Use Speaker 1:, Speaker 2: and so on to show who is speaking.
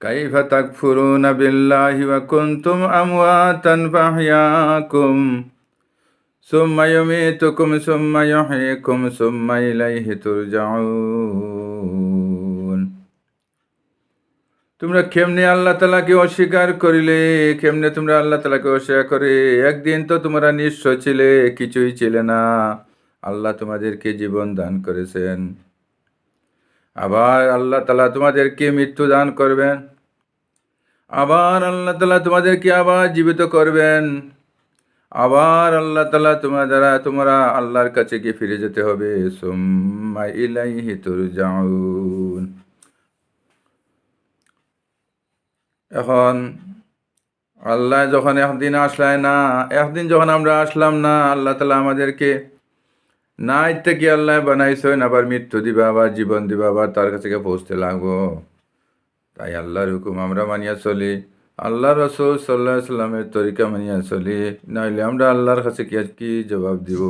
Speaker 1: কাইফা তাকফুরুনা বিল্লাহি ওয়া কুনতুম আমওয়াতান ফাহইয়াকুম সুম্মা ইউমীতুকুম সুম্মা ইউহয়িকুম সুম্মা ইলাইহি তুরজাউন। তোমরা কেমনে আল্লাহ তাআলাকে অস্বীকার করিলে? কেমনে তোমরা আল্লাহ তাআলাকে অস্বীকার করে? একদিন তো তোমরা নিঃস্ব ছিলে, কিছুই ছিলে না। আল্লাহ তোমাদেরকে জীবন দান করেছেন। আবার আল্লাহ তাআলা তোমাদেরকে মৃত্যু দান করবেন। আবার আল্লাহ তাআলা তোমাদেরকে আবার জীবিত করবেন। আবার আল্লাহ তাআলা তোমরা আল্লাহর কাছে গিয়ে ফিরে যেতে হবে। সুম্মা ইলাইহি তুরজাউন। এখন আল্লাহ যখন একদিন যখন আমরা আসলাম না, আল্লাহ তাআলা আমাদেরকে নাই থেকে আল্লাহ বানাইছেন, আবার মৃত্যু দিবা, আবার জীবন দিবা, আবার তার কাছে গিয়ে পৌঁছতে লাগবো। তাই আল্লাহর হুকুম আমরা মানিয়া চলি, আল্লাহ রসুল সাল্লাল্লাহু আলাইহি ওয়াসাল্লামের তরিকা মানিয়া চলি, নাইলে আমরা আল্লাহর কাছে কি জবাব দিব?